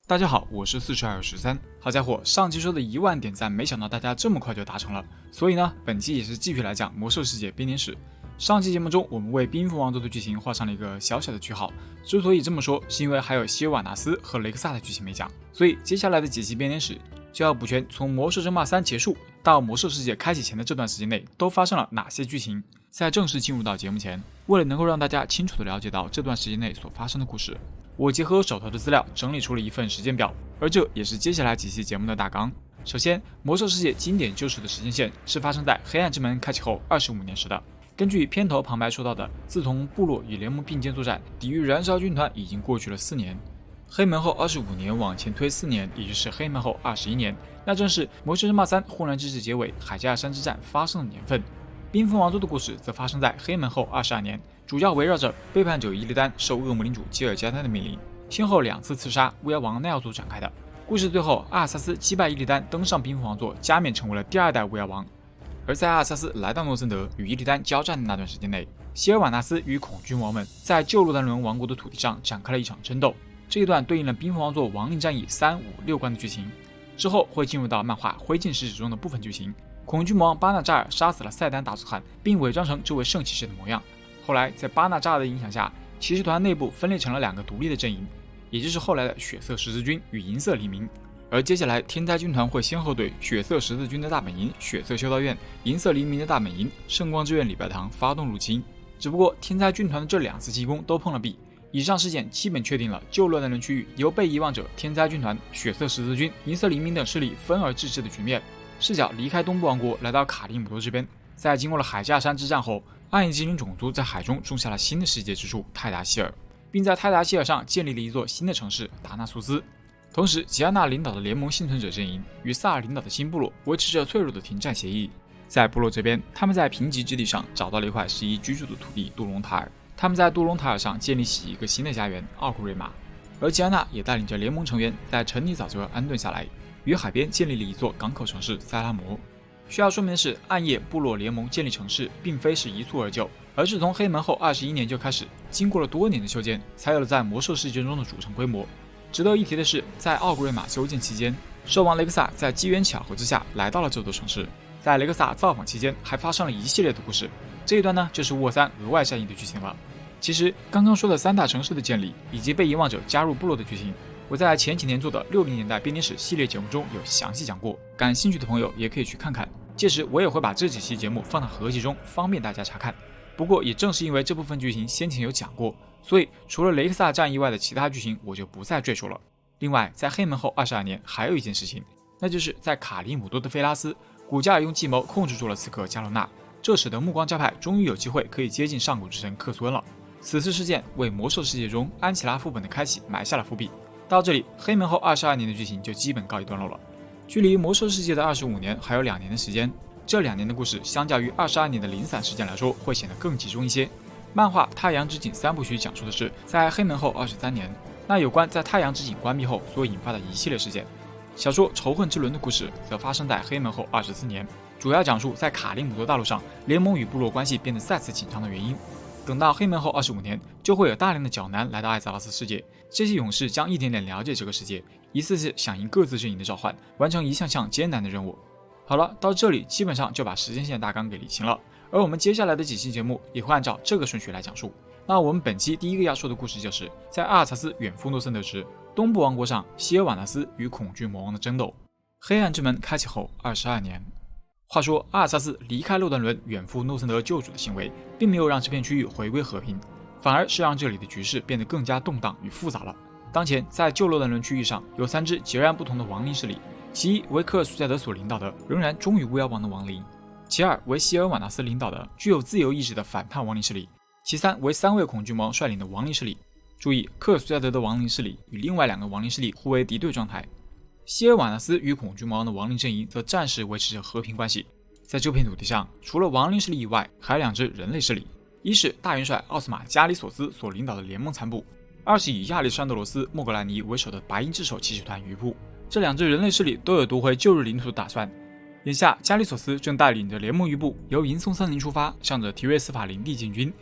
大家好，我是4213。好家伙，上期说的1万点赞，没想到大家这么快就达成了。所以呢，本期也是继续来讲魔兽世界编年史。上期节目中，我们为冰封王座的剧情画上了一个小小的句号。之所以这么说，是因为还有希尔瓦纳斯和雷克萨的剧情没讲，所以接下来的几期编年史就要补全从魔兽争霸3结束到魔兽世界开启前的这段时间内都发生了哪些剧情。在正式进入到节目前，为了能够让大家清楚地了解到这段时间内所发生的故事，我结合手头的资料整理出了一份时间表，而这也是接下来几期节目的大纲。首先，魔兽世界经典救赎的时间线是发生在黑暗之门开启后25年时的。根据片头旁白说到的，自从部落与联盟并肩作战，抵御燃烧军团已经过去了4年。黑门后25年往前推4年，也就是黑门后21年，那正是魔兽争霸3混乱之治结尾海加尔山之战发生的年份。冰封王座的故事则发生在黑门后22年，主要围绕着背叛者伊利丹受恶魔领主吉尔加丹的命令，先后2次刺杀巫妖王奈奥祖展开的。故事最后，阿尔萨斯击败伊利丹，登上冰封王座，加冕成为了第2代巫妖王。而在阿尔萨斯来到诺森德与伊利丹交战的那段时间内，希尔瓦纳斯与恐惧魔王们在旧洛丹伦王国的土地上展开了一场争斗。这一段对应了冰封王座亡灵战役3、5、6关的剧情。之后会进入到漫画《灰烬使者》中的部分剧情。恐惧魔王巴纳扎尔杀死了塞丹达索汉，并伪装成这位圣骑士的模样。后来在巴纳扎尔的影响下，骑士团内部分裂成了2个独立的阵营，也就是后来的血色十字军与银色黎明。而接下来天灾军团会先后对血色十字军的大本营血色修道院、银色黎明的大本营圣光之院礼拜堂发动入侵。只不过天灾军团的这2次进攻都碰了壁。以上事件基本确定了旧洛丹伦区域由被遗忘者、天灾军团、血色十字军、银色黎明等势力分而治之的局面。视角离开东部王国，来到卡利姆多这边。在经过了海加尔山之战后，暗影精灵种族在海中种下了新的世界之树泰达希尔，并在泰达希尔上建立了一座新的城市达纳苏斯。同时，吉安娜领导的联盟幸存者阵营与萨尔领导的新部落维持着脆弱的停战协议。在部落这边，他们在贫瘠之地上找到了一块适宜居住的土地杜隆塔尔，他们在杜隆塔尔上建立起一个新的家园奥库瑞玛。而吉安娜也带领着联盟成员在城里沼泽安顿下来，与海边建立了一座港口城市塞拉摩。需要说明的是，暗夜部落联盟建立城市并非是一蹴而就，而是从黑门后21年就开始，经过了多年的修建，才有了在魔兽世界中的主城规模。值得一提的是，在奥古瑞玛修建期间，兽王雷克萨在机缘巧合之下来到了这座城市。在雷克萨造访期间，还发生了一系列的故事。这一段呢，就是沃3额外战役的剧情了。其实刚刚说的3大城市的建立以及被遗忘者加入部落的剧情，我在前几年做的60年代编年史系列节目中有详细讲过，感兴趣的朋友也可以去看看。届时我也会把这几期节目放到合集中，方便大家查看。不过也正是因为这部分剧情先前有讲过，所以除了雷克萨战役外的其他剧情我就不再赘述了。另外，在黑门后22年还有一件事情，那就是在卡利姆多的菲拉斯，古加尔用计谋控制住了刺客加罗纳，这使得暮光教派终于有机会可以接近上古之神克苏恩了。此次事件为魔兽世界中安琪拉副本的开启埋下了伏笔。到这里，黑门后22年的剧情就基本告一段落了。距离魔兽世界的25年还有2年的时间，这2年的故事相较于22年的零散事件来说，会显得更集中一些。漫画《太阳之井3部曲》讲述的是在黑门后23年，那有关在太阳之井关闭后所引发的一系列事件。小说《仇恨之轮》的故事则发生在黑门后24年，主要讲述在卡利姆多大陆上联盟与部落关系变得再次紧张的原因。等到黑门后25年，就会有大量的角男来到艾泽拉斯世界，这些勇士将一点点了解这个世界，一次次响应各自阵营的召唤，完成一项项艰难的任务。好了，到这里基本上就把时间线大纲给理清了，而我们接下来的几期节目也会按照这个顺序来讲述。那我们本期第一个要说的故事就是在阿尔萨斯远赴诺森德时，东部王国上希尔瓦纳斯与恐惧魔王的争斗。黑暗之门开启后22年。话说，阿尔萨斯离开洛丹伦远赴诺森德救主的行为，并没有让这片区域回归和平，反而是让这里的局势变得更加动荡与复杂了。当前在旧洛丹伦区域上有3支截然不同的亡灵势力，其一为科尔苏加德所领导的仍然忠于巫妖王的亡灵，其2为希尔瓦纳斯领导的具有自由意志的反叛亡灵势力，其3为3位恐惧魔王率领的亡灵势力。注意，科尔苏加德的亡灵势力与另外2个亡灵势力互为敌对状态。希尔瓦纳斯与恐惧魔王的亡灵阵营则暂时维持着和平关系。在这片土地上，除了亡灵势力以外，还有2支人类势力，一是大元帅奥斯马加里索斯所领导的联盟残部，二是以亚历山德罗斯·莫格兰尼为首的白鹰之手骑士团余部。这2支人类势力都有夺回旧日领土的打算。眼下，加里索斯正带领着联盟余部由银松森林出发，向着提瑞斯法林地进军。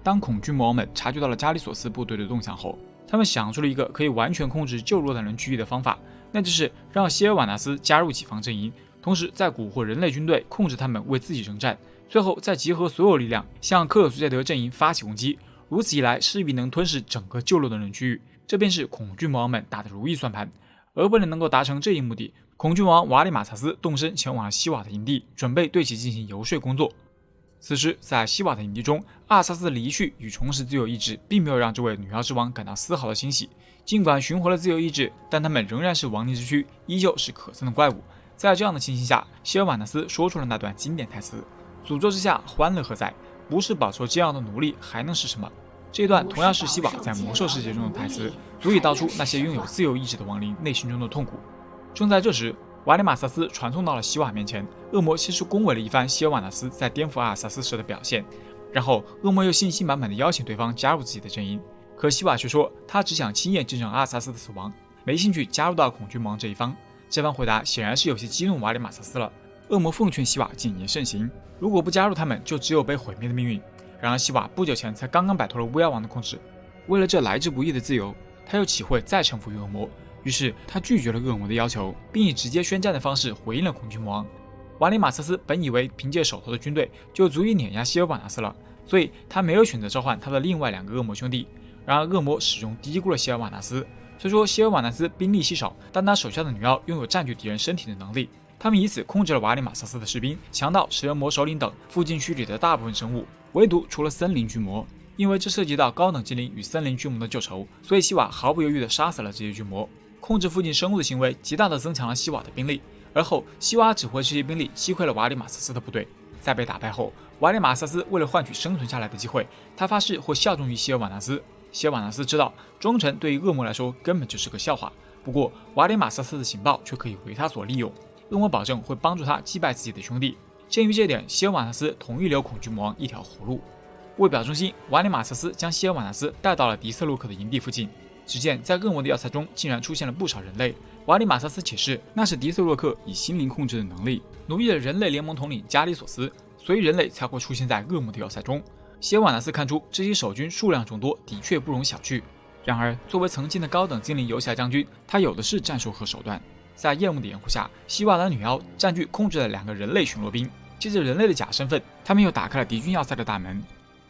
当恐惧魔王们察觉到了加里索斯部队的动向后，他们想出了一个可以完全控制旧洛丹人区域的方法，那就是让希尔瓦纳斯加入己方阵营，同时再蛊惑人类军队控制他们为自己征战，最后再集合所有力量向克鲁苏杰德阵营发起攻击。如此一来，势必能吞噬整个旧洛丹人区域，这便是恐惧魔王们打的如意算盘。而为了能够达成这一目的，恐惧魔王瓦里马萨斯动身前往了希瓦的营地，准备对其进行游说工作。此时，在希瓦的营地中，阿尔萨斯的离去与重拾自由意志，并没有让这位女妖之王感到丝毫的欣喜。尽管寻回了自由意志，但他们仍然是亡灵之躯，依旧是可憎的怪物。在这样的情形下，希尔瓦纳斯说出了那段经典台词：“诅咒之下，欢乐何在？不是饱受这样的奴隶，还能是什么？”这段同样是希瓦在魔兽世界中的台词，足以道出那些拥有自由意志的亡灵内心中的痛苦。正在这时，瓦里马萨斯传送到了希瓦面前，恶魔先是恭维了一番希尔瓦纳斯在颠覆阿尔萨斯时的表现，然后恶魔又信心满满的邀请对方加入自己的阵营。可希瓦却说他只想亲眼见证阿尔萨斯的死亡，没兴趣加入到恐惧魔王这一方。这番回答显然是有些激怒瓦里马萨斯了。恶魔奉劝希瓦谨言慎行，如果不加入他们，就只有被毁灭的命运。然而希瓦不久前才刚刚摆脱了巫妖王的控制，为了这来之不易的自由，他又岂会再臣服于恶魔？于是他拒绝了恶魔的要求，并以直接宣战的方式回应了恐惧魔王。瓦里马萨斯本以为凭借手头的军队就足以碾压希尔瓦纳斯了，所以他没有选择召唤他的另外2个恶魔兄弟。然而恶魔始终低估了希尔瓦纳斯。虽说希尔瓦纳斯兵力稀少，但他手下的女妖拥有占据敌人身体的能力，他们以此控制了瓦里马萨斯的士兵、强盗、食人魔首领等附近区里的大部分生物，唯独除了森林巨魔。因为这涉及到高等精灵与森林巨魔的旧仇，所以希瓦毫不犹豫地杀死了这些巨魔。控制附近生物的行为极大地增强了希瓦的兵力，而后希瓦指挥这些兵力击溃了瓦里马萨斯的部队。在被打败后，瓦里马萨斯为了换取生存下来的机会，他发誓会效忠于希尔瓦纳斯。希尔瓦纳斯知道忠诚对于恶魔来说根本就是个笑话，不过瓦里马萨斯的情报却可以为他所利用，恶魔保证会帮助他击败自己的兄弟。鉴于这点，希尔瓦纳斯同意留恐惧魔王一条活路。为表忠心，瓦里马萨斯将希尔瓦纳斯带到了迪瑟洛克的营地附近。只见在恶魔的药材中竟然出现了不少人类。瓦里马萨斯解释，那是迪瑟洛克以心灵控制的能力奴役了人类联盟统领加里索斯，所以人类才会出现在恶魔的要塞中。希尔瓦纳斯看出这些守军数量众多，的确不容小觑。然而，作为曾经的高等精灵游侠将军，他有的是战术和手段。在夜幕的掩护下，希瓦的女妖占据控制了2个人类巡逻兵，借着人类的假身份，他们又打开了敌军要塞的大门。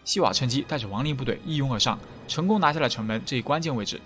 希瓦趁机带着亡灵部队一拥而上，成功拿下了城门这一关键位置。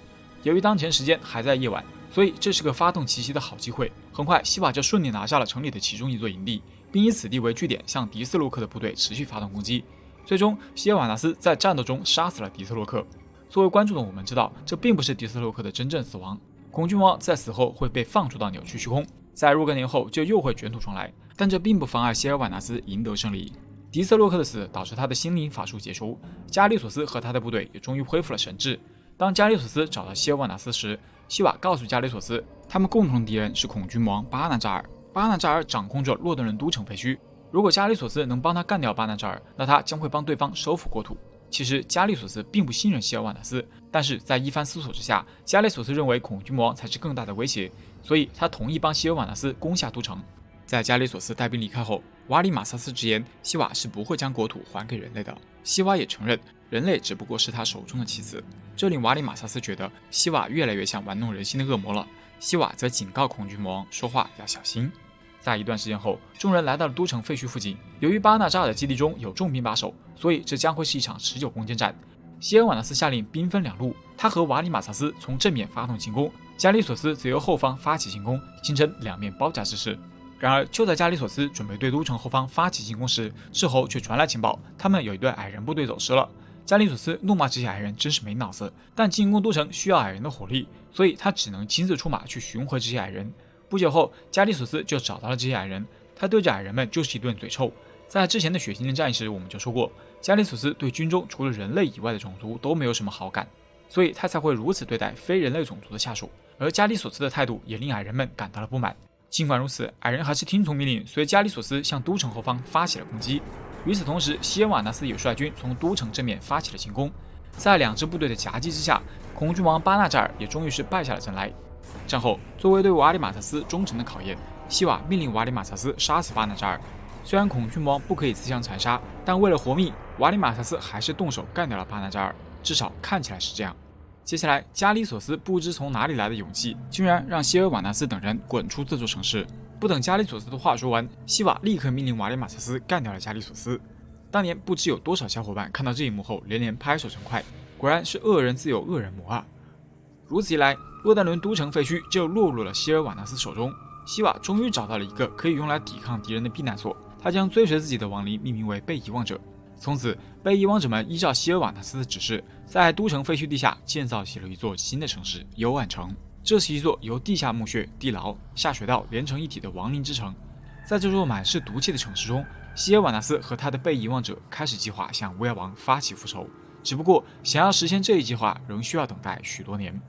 由于当前时间还在夜晚，所以这是个发动奇袭的好机会。很快，希瓦就顺利拿下了城里的其中一座营地，并以此地为据点，向迪斯洛克的部队持续发动攻击。最终，希尔瓦纳斯在战斗中杀死了迪斯洛克。作为观众的我们知道，这并不是迪斯洛克的真正死亡。恐惧魔王在死后会被放逐到扭曲虚空，在若干年后就又会卷土重来，但这并不妨碍希尔瓦纳斯赢得胜利。迪斯洛克的死导致他的心灵法术解除，加利索斯和他的部队也终于恢复了神智。当加利索斯找到希尔瓦纳斯时，希瓦告诉加利索斯，他们共同的敌人是恐惧魔王巴纳扎尔。巴纳扎尔掌控着洛顿人都城废墟，如果加利索斯能帮他干掉巴纳扎尔，那他将会帮对方收复国土。其实加利索斯并不信任希尔瓦纳斯，但是在一番思索之下，加利索斯认为恐惧魔王才是更大的威胁，所以他同意帮希尔瓦纳斯攻下都城。在加里索斯带兵离开后，瓦里马萨斯直言希瓦是不会将国土还给人类的。希瓦也承认人类只不过是他手中的棋子，这令瓦里马萨斯觉得希瓦越来越像玩弄人心的恶魔了。希瓦则警告恐惧魔王说话要小心。在一段时间后，众人来到了都城废墟附近，由于巴纳扎尔的基地中有重兵把守，所以这将会是一场持久攻坚战。希尔瓦纳斯下令兵分2路，他和瓦里马萨斯从正面发动进攻，加里索斯则由后方发起进攻，形成两面包夹之势。然而，就在加里索斯准备对都城后方发起进攻时，事后却传来情报，他们有一队矮人部队走失了。加里索斯怒骂这些矮人真是没脑子，但进攻都城需要矮人的火力，所以他只能亲自出马去寻回这些矮人。不久后，加里索斯就找到了这些矮人，他对着矮人们就是一顿嘴臭。在之前的血腥的战役时，我们就说过，加里索斯对军中除了人类以外的种族都没有什么好感，所以他才会如此对待非人类种族的下属。而加里索斯的态度也令矮人们感到了不满。尽管如此，矮人还是听从命令，随加里索斯向都城后方发起了攻击。与此同时，希尔瓦纳斯也率军从都城正面发起了进攻。在2支部队的夹击之下，恐惧王巴纳扎尔也终于是败下了阵来。战后，作为对瓦里马萨斯忠诚的考验，希瓦命令瓦里马萨斯杀死巴纳扎尔。虽然恐惧魔王不可以自相残杀，但为了活命，瓦里马萨斯还是动手干掉了巴纳扎尔，至少看起来是这样。接下来，加里索斯不知从哪里来的勇气，竟然让希尔瓦纳斯等人滚出这座城市。不等加里索斯的话说完，西瓦立刻命令瓦里马塞斯干掉了加里索斯。当年不知有多少小伙伴看到这一幕后连连拍手称快，果然是恶人自有恶人磨啊！如此一来，洛丹伦都城废墟就落入了希尔瓦纳斯手中。西瓦终于找到了一个可以用来抵抗敌人的避难所，他将追随自己的亡灵命名为被遗忘者。从此，被遗忘者们依照希尔瓦纳斯的指示，在都城废墟地下建造起了一座新的城市——幽暗城。这是一座由地下墓穴、地牢、下水道连成一体的亡灵之城。在这座满是毒气的城市中，希尔瓦纳斯和他的被遗忘者开始计划向乌鸦王发起复仇。只不过，想要实现这一计划，仍需要等待许多年。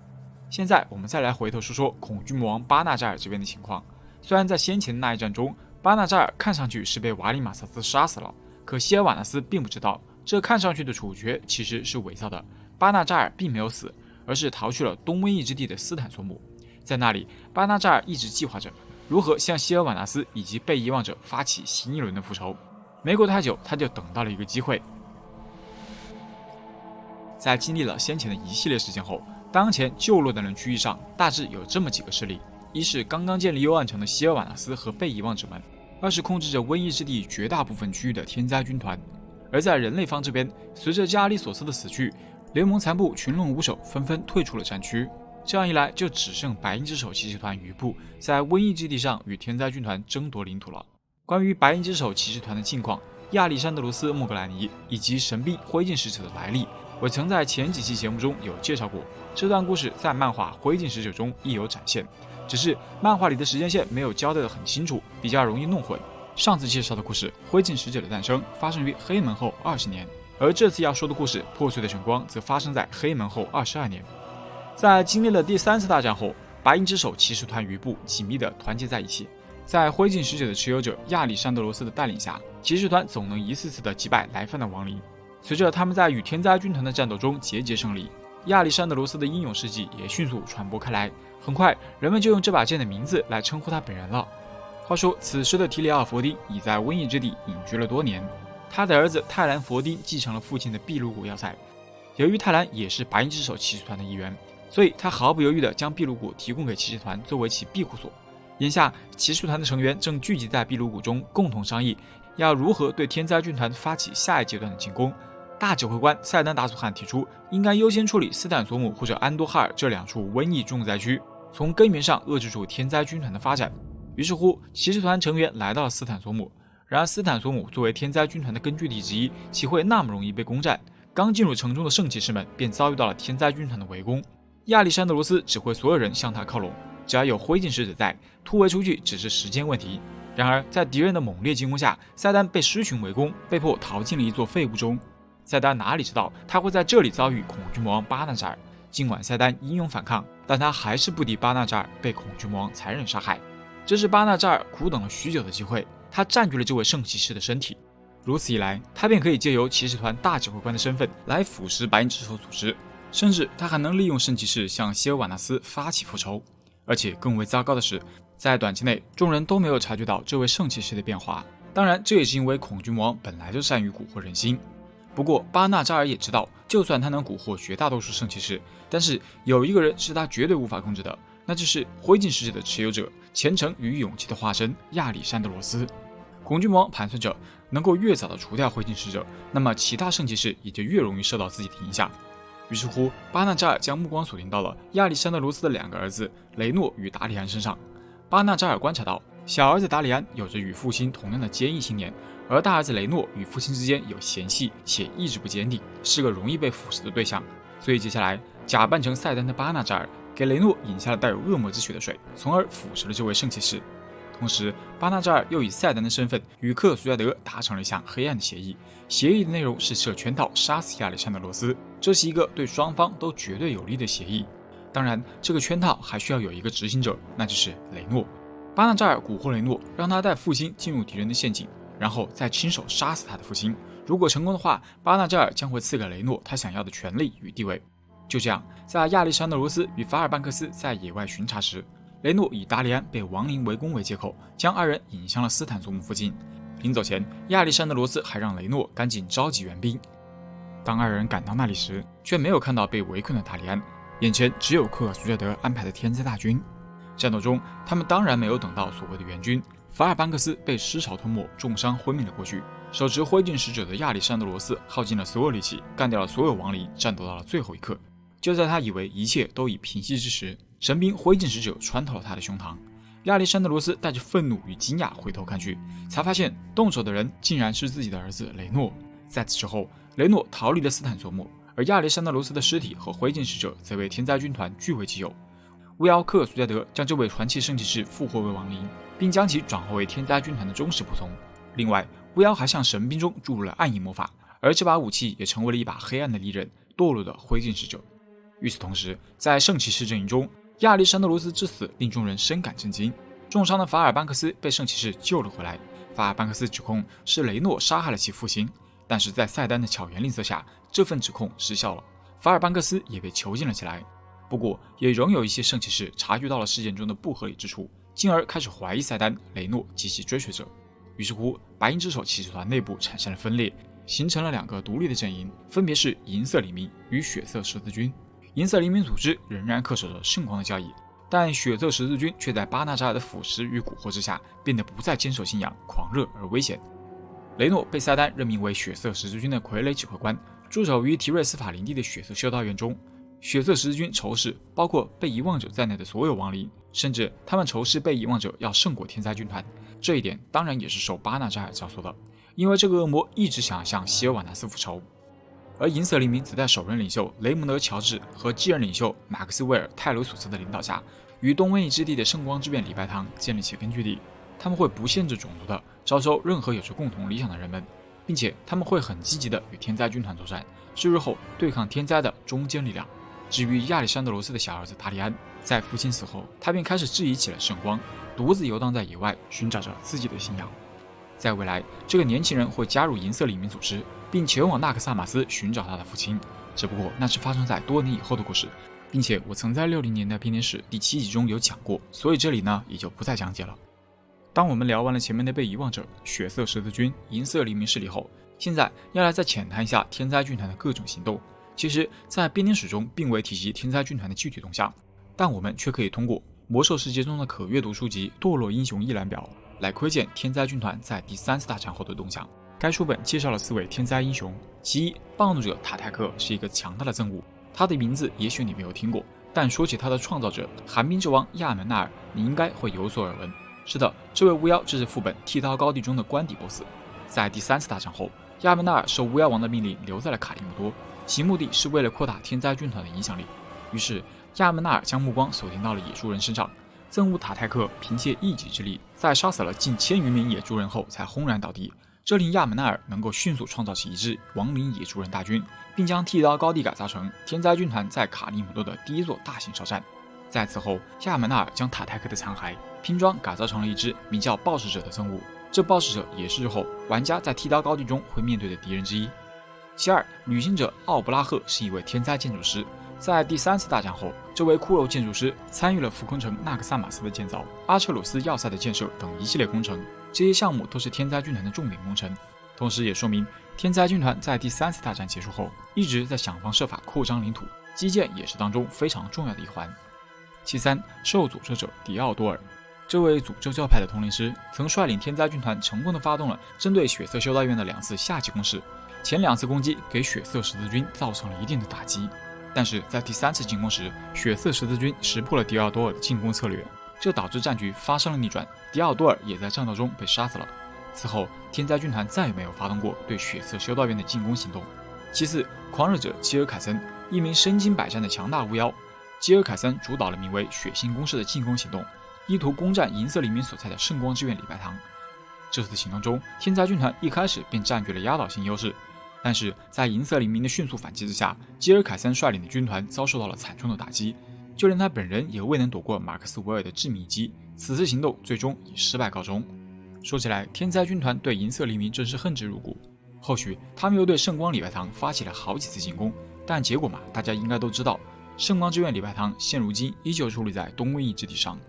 现在，我们再来回头说说恐惧魔王巴纳扎尔这边的情况。虽然在先前的那一战中，巴纳扎尔看上去是被瓦里马萨斯杀死了，可希尔瓦纳斯并不知道，这看上去的处决其实是伪造的。巴纳扎尔并没有死，而是逃去了东瘟疫之地的斯坦索姆。在那里，巴纳扎尔一直计划着如何向希尔瓦纳斯以及被遗忘者发起新一轮的复仇。没过太久，他就等到了一个机会。在经历了先前的一系列事件后，当前旧洛丹伦区域上大致有这么几个势力：一是刚刚建立幽暗城的希尔瓦纳斯和被遗忘者们；二是控制着瘟疫之地绝大部分区域的天灾军团。而在人类方这边，随着加里索斯的死去，联盟残部群龙无首，纷纷退出了战区。这样一来，就只剩白鹰之手骑士团余部在瘟疫之地上与天灾军团争夺领土了。关于白鹰之手骑士团的近况，亚历山德罗斯·莫格莱尼以及神兵灰烬使者的来历，我曾在前几期节目中有介绍过。这段故事在漫画《灰烬使者》中亦有展现，只是漫画里的时间线没有交代得很清楚，比较容易弄混。上次介绍的故事《灰烬使者的诞生》发生于黑门后20年，而这次要说的故事《破碎的晨光》则发生在黑门后22年。在经历了第3次大战后，白鹰之手骑士团余部紧密地团结在一起。在灰烬使者的持有者亚历山德罗斯的带领下，骑士团总能一次次地击败来犯的亡灵。随着他们在与天灾军团的战斗中节节胜利，亚历山德罗斯的英勇事迹也迅速传播开来。很快，人们就用这把剑的名字来称呼他本人了。话说，此时的提里奥·佛丁已在瘟疫之地隐居了多年，他的儿子泰兰·佛丁继承了父亲的秘鲁谷要塞。由于泰兰也是白鹰之手骑士团的一员，所以他毫不犹豫地将秘鲁谷提供给骑士团作为其庇护所。眼下，骑士团的成员正聚集在秘鲁谷中，共同商议要如何对天灾军团发起下一阶段的进攻。大指挥官塞丹达祖汗提出，应该优先处理斯坦索姆或者安多哈尔这2处瘟疫重灾区，从根源上遏制住天灾军团的发展。于是乎，骑士团成员来到了斯坦索姆。然而，斯坦索姆作为天灾军团的根据地之一，岂会那么容易被攻占？刚进入城中的圣骑士们便遭遇到了天灾军团的围攻。亚历山德罗斯指挥所有人向他靠拢，只要有灰烬使者在，突围出去只是时间问题。然而，在敌人的猛烈进攻下，塞丹被狮群围攻，被迫逃进了一座废屋中。塞丹哪里知道他会在这里遭遇恐惧魔王巴纳扎尔？尽管塞丹英勇反抗，但他还是不敌巴纳扎尔，被恐惧魔王残忍杀害。这是巴纳扎尔苦等了许久的机会，他占据了这位圣骑士的身体。如此一来，他便可以借由骑士团大指挥官的身份来腐蚀白鹰之手组织，甚至他还能利用圣骑士向希尔瓦纳斯发起复仇。而且更为糟糕的是，在短期内，众人都没有察觉到这位圣骑士的变化。当然，这也是因为恐惧魔王本来就善于蛊惑人心。不过，巴纳扎尔也知道，就算他能蛊惑绝大多数圣骑士，但是有一个人是他绝对无法控制的，那就是灰烬使者的持有者、虔诚与勇气的化身亚历山德罗斯。恐惧魔王盘算着，能够越早的除掉灰烬使者，那么其他圣骑士也就越容易受到自己的影响。于是乎，巴纳扎尔将目光锁定到了亚历山德罗斯的2个儿子雷诺与达里安身上。巴纳扎尔观察到，小儿子达里安有着与父亲同样的坚毅信念，而大儿子雷诺与父亲之间有嫌隙，且意志不坚定，是个容易被腐蚀的对象。所以接下来，假扮成赛丹的巴纳扎尔给雷诺饮下了带有恶魔之血的水，从而腐蚀了这位圣骑士。同时，巴纳扎尔又以赛丹的身份与克苏亚德达成了一项黑暗的协议，协议的内容是设圈套杀死亚历山德罗斯，这是一个对双方都绝对有利的协议。当然，这个圈套还需要有一个执行者，那就是雷诺。巴纳扎尔蛊惑雷诺，让他带父亲进入敌人的陷阱，然后再亲手杀死他的父亲。如果成功的话，巴纳扎尔将会赐给雷诺他想要的权利与地位。就这样，在亚历山德罗斯与法尔班克斯在野外巡查时，雷诺以达里安被亡灵围攻为借口，将2人引向了斯坦索姆附近。临走前，亚历山德罗斯还让雷诺赶紧召集援兵。当2人赶到那里时，却没有看到被围困的达里安。眼前只有克尔苏加德安排的天灾大军。战斗中，他们当然没有等到所谓的援军，法尔班克斯被尸潮吞没，重伤昏迷了过去。手持灰烬使者的亚历山德罗斯耗尽了所有力气，干掉了所有亡灵，战斗到了最后一刻。就在他以为一切都已平息之时，神兵灰烬使者穿透了他的胸膛。亚历山德罗斯带着愤怒与惊讶回头看去，才发现动手的人竟然是自己的儿子雷诺。在此之后，雷诺逃离了斯坦索莫，而亚历山德罗斯的尸体和灰烬使者则被天灾军团据为己有。巫妖克尔苏加德将这位传奇圣骑士复活为亡灵，并将其转化为天灾军团的忠实仆从。另外，巫妖还向神兵中注入了暗影魔法，而这把武器也成为了一把黑暗的利刃——堕落的灰烬使者。与此同时，在圣骑士阵营中，亚历山德罗斯之死令众人深感震惊。重伤的法尔班克斯被圣骑士救了回来，法尔班克斯指控是雷诺杀害了其父亲，但是在赛丹的巧言令色下，这份指控失效了，法尔班克斯也被囚禁了起来。不过，也仍有一些圣骑士察觉到了事件中的不合理之处，进而开始怀疑赛丹、雷诺及其追随者。于是乎，白银之手骑士团内部产生了分裂，形成了2个独立的阵营，分别是银色黎明与血色十字军。银色黎明组织仍然恪守着圣光的教义，但血色十字军却在巴纳扎尔的腐蚀与蛊惑之下，变得不再坚守信仰，狂热而危险。雷诺被赛丹任命为血色十字军的傀儡指挥官，驻守于提瑞斯法林地的血色修道院中。血色十字军仇视包括被遗忘者在内的所有亡灵，甚至他们仇视被遗忘者要胜过天灾军团。这一点当然也是受巴纳扎尔教唆的，因为这个恶魔一直想向希尔瓦纳斯复仇。而银色黎明则在首任领袖雷蒙德·乔治和继任领袖马克斯威尔·泰罗索斯的领导下，与东瘟疫之地的圣光之院礼拜堂建立起根据地。他们会不限制种族的招收任何有着共同理想的人们，并且他们会很积极的与天灾军团作战，是日后对抗天灾的中坚力量。至于亚历山德罗斯的小儿子达里安，在父亲死后，他便开始质疑起了圣光，独自游荡在野外，寻找着自己的信仰。在未来，这个年轻人会加入银色黎明组织，并前往纳克萨马斯寻找他的父亲。只不过那是发生在多年以后的故事，并且我曾在60年代编年史第7集中有讲过，所以这里呢也就不再讲解了。当我们聊完了前面的被遗忘者、血色十字军、银色黎明势力后，现在要来再浅谈一下天灾军团的各种行动。其实，在编年史中并未提及天灾军团的具体动向，但我们却可以通过魔兽世界中的可阅读书籍《堕落英雄一览表》来窥见天灾军团在第3次大战后的动向。该书本介绍了4位天灾英雄，其一，暴怒者塔泰克是一个强大的憎恶，他的名字也许你没有听过，但说起他的创造者寒冰之王亚门纳尔，你应该会有所耳闻。是的，这位巫妖就是副本剃刀高地中的官邸 BOSS。在第3次大战后，亚门纳尔受巫妖王的命令留在了卡利姆多，其目的是为了扩大天灾军团的影响力。于是亚门纳尔将目光锁定到了野猪人身上，憎恶塔泰克凭借一己之力，在杀死了近1000余名野猪人后才轰然倒地，这令亚门纳尔能够迅速创造起一支亡灵野猪人大军，并将剃刀高地改造成天灾军团在卡利姆多的第一座大型哨站。在此后，亚门纳尔将塔泰克的残骸拼装改造成了一支名叫暴食者的憎恶，这暴食者也是日后玩家在剃刀高地中会面对的敌人之一。其二，旅行者奥布拉赫是一位天灾建筑师，在第3次大战后，这位骷髅建筑师参与了浮空城纳克萨马斯的建造、阿彻鲁斯要塞的建设等一系列工程，这些项目都是天灾军团的重点工程，同时也说明天灾军团在第3次大战结束后一直在想方设法扩张领土，基建也是当中非常重要的一环。其三，受诅咒者迪奥多尔，这位诅咒教派的统领师曾率领天灾军团成功的发动了针对血色修道院的2次下级攻势，前2次攻击给血色十字军造成了一定的打击，但是在第3次进攻时，血色十字军识破了迪奥多尔的进攻策略，这导致战局发生了逆转，迪奥多尔也在战斗中被杀死了。此后，天灾军团再也没有发动过对血色修道院的进攻行动。其次，狂热者基尔凯森，一名身经百战的强大巫妖，基尔凯森主导了名为血腥攻势的进攻行动，意图攻占银色黎明所在的圣光之院礼拜堂。这次行动中，天灾军团一开始便占据了压倒性优势，但是在银色黎明的迅速反击之下，基尔凯森率领的军团遭受到了惨重的打击，就连他本人也未能躲过马克斯维尔的致命一击。此次行动最终以失败告终。说起来，天灾军团对银色黎明真是恨之入骨。后续他们又对圣光礼拜堂发起了好几次进攻，但结果嘛，大家应该都知道，圣光之院礼拜堂现如今依旧矗立在东瘟疫之地上。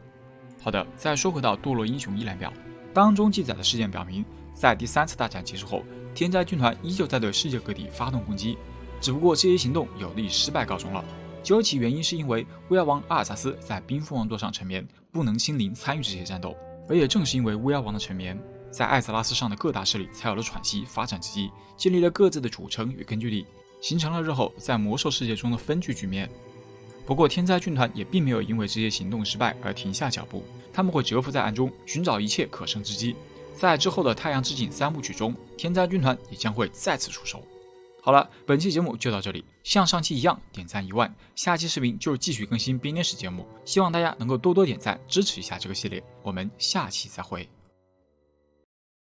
好的，再说回到堕落英雄一览表当中记载的事件表明，在第3次大战结束后，天灾军团依旧在对世界各地发动攻击，只不过这些行动有的以失败告终了。究其原因是因为巫妖王阿尔萨斯在冰封王座上沉眠，不能亲临参与这些战斗，而也正是因为巫妖王的沉眠，在艾泽拉斯上的各大势力才有了喘息发展之机，建立了各自的主城与根据地，形成了日后在魔兽世界中的分据局面。不过天灾军团也并没有因为这些行动失败而停下脚步，他们会蛰伏在暗中，寻找一切可乘之机。在之后的太阳之井3部曲中，天灾军团也将会再次出手。好了，本期节目就到这里，像上期一样点赞1万，下期视频就是继续更新编年史节目，希望大家能够多多点赞支持一下这个系列，我们下期再会。